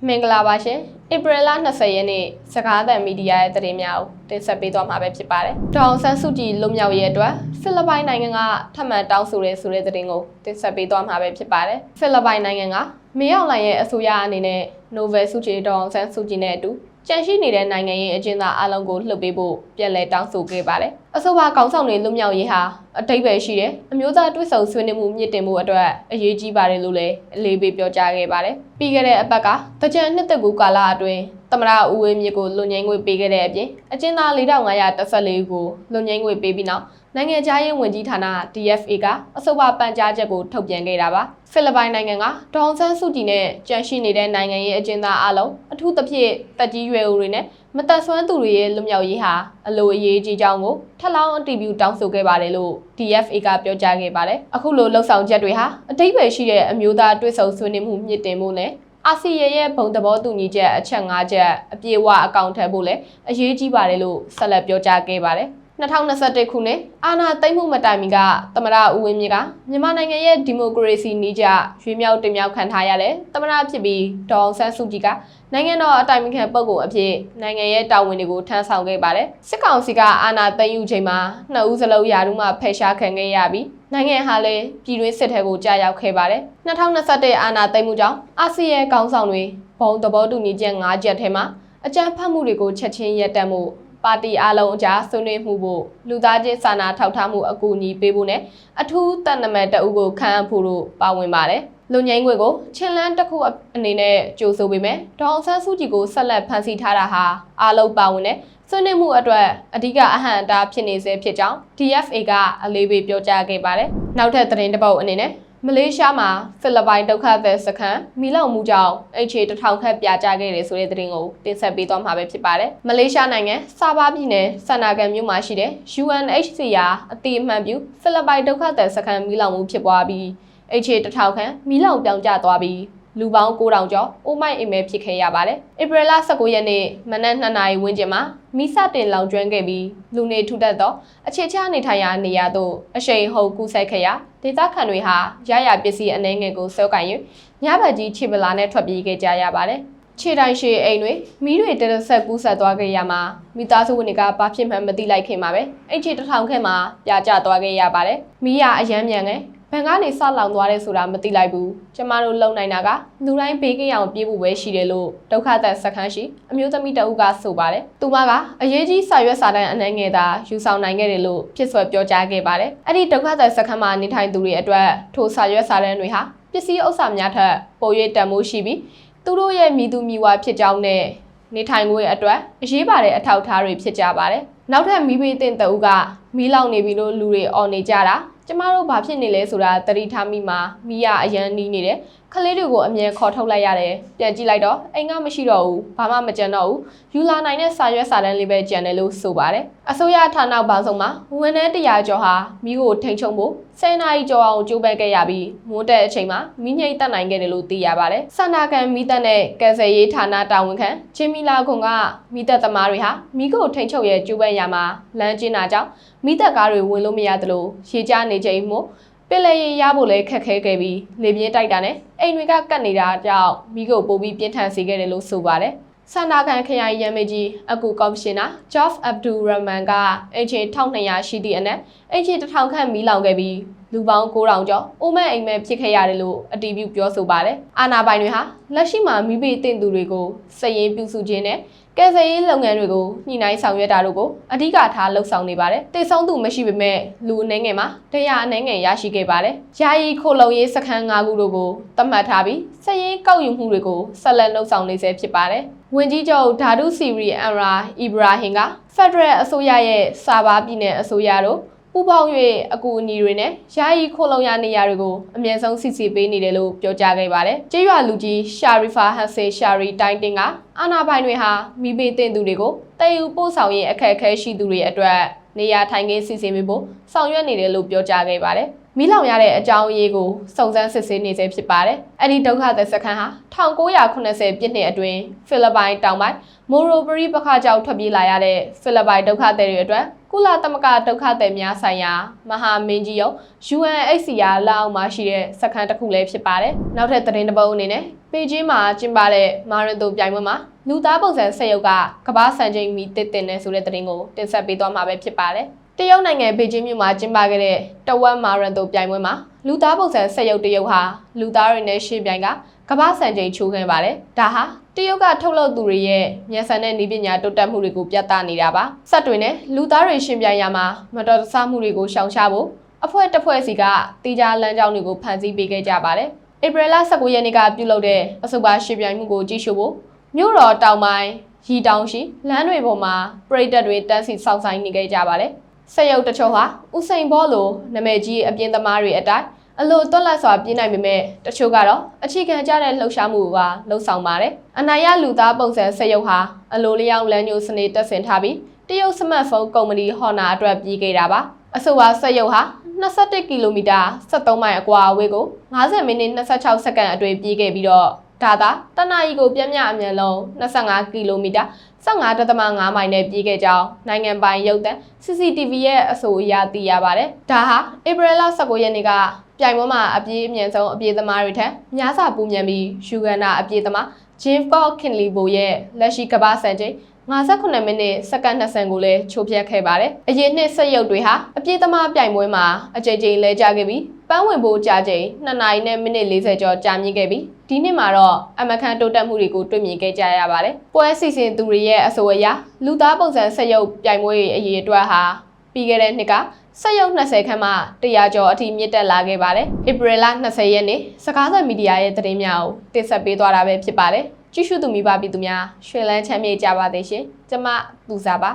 မင်္ဂလာပါရှင်ဧပြီလ20ရက်နေ့စကားသံမီဒီယာရဲ့သတင်းများကိုတင်ဆက်ပေးသွားမှာပဲဖြစ်ပါတယ်။ဒေါအောင်ဆန်းစုကြည်လွတ်မြောက်ရေးအတွက်ဖိလစ်ပိုင်နိုင်ငံကထပ်မံတောင်းဆိုတဲ့သတင်းကိုတင်ဆက်ပေးသွားမှာပဲဖြစ်ပါတယ်။ဖိလစ်ပိုင်နိုင်ငံကမင်းအောင်လှိုင်ရဲ့အစိုးရအနေနဲ့နိုဗယ်စုကြည်ဒေါအောင်ဆန်းစုကြည်နဲ့အတူကြန့်ရှိနေတဲ့နိုင်ငံရေးအကျဉ်းသားအလုံးကိုလှုပ်ပေးဖို့ပြန်လည်တောင်းဆိုခဲ့ပါတယ်။အဆိုပါခေါင်းဆောင်တွေလွတ်မြောက်ရေးဟာအတိတ်ပဲရှိတဲ့အမျိုးသားတွဲဆုံဆွေးနွေးမှုမြင့်တင်မှုအတွက်အရေးကြီးပါတယ်လို့လည်းအလေးပေးပြောကြားခဲ့ပါတယ်။ပြီးခဲ့တဲ့အပတ်ကတကြံနှစ်သက်ကူကာလအတွင်းသမရဦးဝေမြစ်ကိုလွတ်ငြိမ်းခွင့်ပေးခဲ့တဲ့အပြင်အကျဉ်းသား4514ကိုလွတ်ငြိမ်းခွင့်ပေးပြီးနောက်နိုင်ငံခြားရေးဝန်ကြီးဌာန DFA ကအဆိုပါပန်ကြားချက်ကိုထုတ်ပြန်ခဲ့တာပါဖိလစ်ပိုင်နိုင်ငံကဒေါအောင်ဆန်းစုကြည်နဲ့ကြန့်ရှိနေတဲ့နိုင်ငံရေးအကျဉ်းသားအလုံးအထူးသဖြင့်တက်ကြီးရွယ်အိုတွေနဲ့မသက်ဆွမ်းသူတွေရဲ့လွတ်မြောက်ရေးဟာအလိုအရေးကြီးကြောင်းကိုထပ်လောင်းအတည်ပြုတောင်းဆိုခဲ့ပါတယ်လို့ DFA ကပြောကြားခဲ့ပါတယ်အခုလိုလှုပ်ဆောင်ချက်တွေဟာအတိတ်ပဲရှိတဲ့အမျိုးသားတွဲဆုံဆွေးနွေးမှုမြင့်တင်မှုနဲ့အာဆီယံရဲ့ဘုံသဘောတူညီချက်အချက်5ချက်အပြည့်အဝအကောင့်ထည့်ဖို့လည်းအရေးကြီးပါတယ်လို့ဆက်လက်ပြောကြားခဲ့ပါတယ်2021ခုနှစ်အာဏာသိမ်းမှုမတိုင်မီကသမရဦးဝင်းမြင့်ကမြန်မာနိုင်ငံရဲ့ဒီမိုကရေစီနည်းကျရွေးမြောက်တင်မြှောက်ခံထားရတဲ့သမရဖြစ်ပြီးဒေါအောင်ဆန်းစုကြည်ကနိုင်ငံတော်အတိုင်ပင်ခံပုဂ္ဂိုလ်အဖြစ်နိုင်ငံရဲ့တာဝန်တွေကိုထမ်းဆောင်ခဲ့ပါတယ်စစ်ကောင်စီကအာဏာသိမ်းယူချိန်မှာနှစ်ဦးစလုံးယာတုမှဖယ်ရှားခံခဲ့ရပြီးနိုင်ငံဟာလည်းပြည်တွင်းစစ်ထဲကိုကြာရောက်ခဲ့ပါတယ်2021အာဏာသိမ်းမှုကြောင့်အာဆီယံကောင်ဆောင်တွေဘုံသဘောတူညီချက်5ချက်ထဲမှာအကြမ်းဖက်မှုတွေကိုချက်ချင်းရပ်တန့်မှုပါတီအလုံးအကြားဆွေးနွေးမှုဖို့လူသားချင်းစာနာထောက်ထားမှုအကူအညီပေးဖို့နဲ့အထူးတန်နမတ်တအုပ်ကိုခန့်အပ်ဖို့တို့ပါဝင်ပါတယ်။လူငိမ့်ခွေကိုချင်းလန်းတစ်ခုအနေနဲ့ကြိုဆိုပေမဲ့ဒေါအောင်ဆန်းစုကြည်ကိုဆက်လက်ဖမ်းဆီးထားတာဟာအလုံးပါဝင်တဲ့ဆွေးနွေးမှုအတွက်အဓိကအဟန့်အတားဖြစ်နေစေဖြစ်ကြောင်း DFA ကအလေးပေးပြောကြားခဲ့ပါတယ်။နောက်ထပ်သတင်းတစ်ပုဒ်အနေနဲ့မလေးရှားမှာဖိလစ်ပိုင်ဒုက္ခသည်စခန်းမီလောင်မှုကြောင့်အခြေ1000ခန့်ပြာကျခဲ့တယ်ဆိုတဲ့သတင်းကိုတင်ဆက်ပေးသွားမှာပဲဖြစ်ပါတယ်။မလေးရှားနိုင်ငံဆာဘာပြည်နယ်ဆန်နာကန်မြို့မှာရှိတဲ့ UNHCR အတိအမှန်ပြုဖိလစ်ပိုင်ဒုက္ခသည်စခန်းမီလောင်မှုဖြစ်ပွားပြီးအခြေ1000ခန့်မီလောင်ပြောင်းကျသွားပြီးလူပေါင်း9000ကျော်အိုးမိုက်အိမ်မဲဖြစ်ခဲ့ရပါတယ်။ဧပြီလ19ရက်နေ့မနက်2နာရီဝန်းကျင်မှာမိစတင်လောင်ကျွမ်းခဲ့ပြီးလူနေထူထပ်သောအခြေချနေထိုင်ရာနေရာသို့အရှိန်ဟုတ်ကူးဆက်ခဲ့ရာဒေသခံတွေဟာရရပစ္စည်းအနှဲငယ်ကိုဆွဲကင်၍ညဘက်ကြီးခြေပလာနဲ့ထွက်ပြေးခဲ့ကြရပါတယ်။ခြေတိုင်းရှည်အိမ်တွေမီးတွေတရဆက်ကူးဆက်သွားခဲ့ရမှာမိသားစုဝင်တွေကဘာဖြစ်မှန်းမသိလိုက်ခင်မှာပဲအိမ်ခြေ1000ခန့်မှာပြာကျသွားခဲ့ရပါတယ်။မီးရအယမ်းမြန်ခဲ့ဘန်ကနေစလောင်သွားတယ်ဆိုတာမသိလိုက်ဘူးကျမတို့လုံနိုင်တာကလူတိုင်းဘေးကင်းအောင်ပြေးဖို့ပဲရှိတယ်လို့ဒုက္ခသည်စခန်းရှိအမျိုးသမီးတဦးကဆိုပါတယ်သူမကအရေးကြီးစာရွက်စာတမ်းအနှံငယ်သာယူဆောင်နိုင်ခဲ့တယ်လို့ဖြစ်ဆွဲပြောကြားခဲ့ပါတယ်အဲ့ဒီဒုက္ခသည်စခန်းမှာနေထိုင်သူတွေအတွက်ထိုစာရွက်စာတမ်းတွေဟာပစ္စည်းဥစ္စာများထက်ပို၍တန်ဖိုးရှိပြီးသူတို့ရဲ့မိသူမိဝါဖြစ်ကြောင်းနဲ့နေထိုင်ခွင့်အတွက်အရေးပါတဲ့အထောက်အထားတွေဖြစ်ကြပါတယ်နောက်ထပ်မိဘေးတင်တဦးကမီးလောင်နေပြီလို့လူတွေအော်နေကြတာကျမတို့ဘာဖြစ်နေလဲဆိုတာသတိထားမိမှာမိရအရန်နီးနေတယ်ခလေးတွေကိုအမြဲခေါ်ထုတ်လိုက်ရတယ်ပြန်ကြည့်လိုက်တော့အိမ်ကမရှိတော့ဘူးဘာမှမကြံတော့ဘူးယူလာနိုင်တဲ့စာရွက်စာတမ်းလေးပဲကြံတယ်လို့ဆိုပါတယ်အစိုးရဌာနပေါင်းစုံမှာဝန်ထမ်း100ကျော်ဟာမိကိုထိန်ချုံဖို့10နာရီကျော်အောင်ကြိုးပမ်းခဲ့ရပြီးမွန်းတဲ့အချိန်မှာမိငိမ့်တက်နိုင်ခဲ့တယ်လို့သိရပါတယ်စန္ဒာကန်မိသက်နဲ့ကယ်ဆယ်ရေးဌာနတာဝန်ခံဂျင်မီလာခွန်ကမိသက်သမားတွေဟာမိကိုထိန်ချုပ်ရဲ့ကြိုးပမ်းရမှာလမ်းကျင်းတာကြောင့်မိသက်ကားတွေဝင်လို့မရသလိုရေချနေချိန်မှပင်လယ်ရေရဖို့လည်းခက်ခဲခဲ့ပြီးလေပြင်းတိုက်တာနဲ့အိမ်တွေကကတ်နေတာကြောင့်မိကိုပိုပြီးပြင်းထန်စေခဲ့တယ်လို့ဆိုပါတယ်စန္ဒာကန်ခရိုင်ရန်မေကြီးအကူကော်မရှင်နာ Jof Abdul Rahman ကအင်ချီ1200ရှိသည့်အနက်အင်ချီ1000ခန့်မီးလောင်ခဲ့ပြီးလူပေါင်း9000ကျော်အိုးမဲအိမ်မဲဖြစ်ခဲ့ရတယ်လို့အတည်ပြုပြောဆိုပါတယ်အာဏာပိုင်တွေဟာလက်ရှိမှာမိဘတင်သူတွေကိုစည်ရင်ပြုစုခြင်းနဲ့ကယ်ဆယ်ရေးလုပ်ငန်းတွေကိုညှိနှိုင်းဆောင်ရွက်တာတို့ကိုအဓိကထားလှုပ်ဆောင်နေပါတယ်။တည်ဆုံးသူမရှိပေမဲ့လူအနှဲငယ်မှာတရားအနှဲငယ်ရရှိခဲ့ပါတယ်။ယာယီခိုလုံရေးစခန်း5ခုတို့ကိုသတ်မှတ်ထားပြီးစည်ရင်ကောက်ယူမှုတွေကိုဆက်လက်လှုပ်ဆောင်နေဆဲဖြစ်ပါတယ်။ဝန်ကြီးချုပ်ဒါဒုစီရီအန်ရာအီဘရာဟင်ကဖက်ဒရယ်အစိုးရရဲ့စာဘာပြည်နယ်အစိုးရတို့ပူပေါင်း၍အကူအညီတွေနဲ့ယာယီခိုလုံရနေရာတွေကိုအမြဲဆုံးစီစီပေးနေတယ်လို့ပြောကြားခဲ့ပါတယ်။ကျေးရွာလူကြီးရှာရီဖာဟန်ဆေရှာရီတိုင်းတင်ကအာနာပိုင်တွေဟာမိဘေးတင်သူတွေကိုတည်ယူပို့ဆောင်ရေးအခက်အခဲရှိသူတွေအတွက်နေရာထိုင်ခင်းစီစဉ်ပေးဖို့ဆောင်ရွက်နေတယ်လို့ပြောကြားခဲ့ပါတယ်။ မီးလောင်ရတဲ့အကြောင်းအရေးကိုစုံစမ်းစစ်ဆေးနေစေဖြစ်ပါတယ်။အဲ့ဒီဒုက္ခသည်စခန်းဟာ1980ပြည့်နှစ်အတွင်းဖိလစ်ပိုင်တောင်ပိုင်းမိုရိုပရီပခါကြောင့်ထွက်ပြေးလာရတဲ့ဖိလစ်ပိုင်ဒုက္ခသည်တွေအတွက်ကုလသမဂ္ဂဒုက္ခသည်များဆိုင်ရာမဟာမင်းကြီးရုံး UNHCR လက်အောက်မှာရှိတဲ့စခန်းတစ်ခုလည်းဖြစ်ပါတယ်။နောက်ထပ်သတင်းတစ်ပုဒ်အနေနဲ့ပေကျင်းမှာကျင်းပတဲ့မာရင်တိုပြိုင်ပွဲမှာလူသားပုံစံဆက်ရုပ်ကကမ္ဘာစံချိန်မီတစ်တင်နေဆိုတဲ့သတင်းကိုတင်ဆက်ပေးသွားမှာပဲဖြစ်ပါတယ်။တရုတ်နိုင်ငံဘေကျင်းမြို့မှာကျင်းပခဲ့တဲ့တဝက်မာရန်တိုပြိုင်ပွဲမှာလူသားပုံစံဆက်ရုပ်တရုတ်ဟာလူသားတွေနဲ့ရှင်းပြိုင်ကကမ္ဘာစံချိန်ချိုးခဲ့ပါတယ်။ဒါဟာတရုတ်ကထုတ်လုပ်သူတွေရဲ့မြန်ဆန်တဲ့နည်းပညာတိုးတက်မှုတွေကိုပြသနေတာပါ။စက်တွေနဲ့လူသားတွေရှင်းပြိုင်ရမှာမတော်တဆမှုတွေကိုရှောင်ရှားဖို့အဖွဲ့တစ်ဖွဲ့စီကတီးခြားလမ်းကြောင်းတွေကိုဖန်ဆီးပေးခဲ့ကြပါတယ်။ဧပြီလ19ရက်နေ့ကပြုလုပ်တဲ့အစုပ်ပါရှင်းပြိုင်မှုကိုကြည့်ရှုဖို့မြို့တော်တောင်ပိုင်းရီတောင်ရှိလမ်းတွေပေါ်မှာပရိသတ်တွေတန်းစီစောင့်ဆိုင်နေခဲ့ကြပါတယ်။ဆက်ရုပ်တချို့ဟာဥစိန်ဘောလိုနာမည်ကြီးအပြင်းသမားတွေအတိုင်းအလိုတွက်လက်စွာပြင်းနိုင်ပေမဲ့တချို့ကတော့အခြေခံကျတဲ့လှုပ်ရှားမှုကလှုပ်ဆောင်ပါတယ်။အနိုင်ရလူသားပုံစံဆက်ရုပ်ဟာအလိုလျောင်းလမ်းညိုစနေတက်ဆင်ထားပြီးတရုတ်စမတ်ဖုန်းကုမ္ပဏီဟော်နာအတွက်ပြေးခဲ့တာပါ။အဆိုပါဆက်ရုပ်ဟာ21ကီလိုမီတာ73မိုင်အကွာအဝေးကို50မိနစ်26စက္ကန့်အတွင်းပြေးခဲ့ပြီးတော့ဒါသာတနအီကိုပြင်းပြအမြန်လုံး25ကီလိုမီတာ15.5မိုင်နဲ့ပြေးခဲ့ကြောင်းနိုင်ငံပိုင်ရုပ်သံ CCTV ရဲ့အဆိုအရသိရပါတယ်။ဒါဟာဧပြီလ19ရက်နေ့ကပြိုင်ပွဲမှာအပြေးအမြန်ဆုံးအပြေးသမားတွေထက်များစွာပူမြန်ပြီးယူဂန်နာအပြေးသမား James Scott Kinley ရဲ့လက်ရှိကမ္ဘာစံချိန်58မိနစ်စက္ကန့်20ကိုလည်းချိုးဖျက်ခဲ့ပါတယ်။အရင်နှစ်ဆက်ရုပ်တွေဟာအပြေးသမားပြိုင်ပွဲမှာအကြိမ်ကြိမ်လဲကျခဲ့ပြီးပန်းဝင်ဖို့ကြာချိန်2နာရီနဲ့မိနစ်40ကျော်ကြာမြင့်ခဲ့ပြီးဒီနှစ်မှာတော့အမကန်တိုးတက်မှုတွေကိုတွေ့မြင်ခဲ့ကြရပါတယ်။ပွဲစီစဉ်သူတွေရဲ့အဆိုအရလူသားပုံစံဆက်ရုပ်ပြိုင်ပွဲရဲ့အရေးအတွက်ဟာပြီးခဲ့တဲ့နှစ်ကဆက်ရုပ်20ခန်းမှ100ကျော်အထိမြင့်တက်လာခဲ့ပါတယ်။ဧပြီလ20ရက်နေ့စကားသံမီဒီယာရဲ့သတင်းများကိုတင်ဆက်ပေးသွားတာပဲဖြစ်ပါတယ်။ကြည့်ရှုသူမိဘပြည်သူများရွှေလန်းချမ်းမြေ့ကြပါသေးရှင်။ကျမပူဇာပါ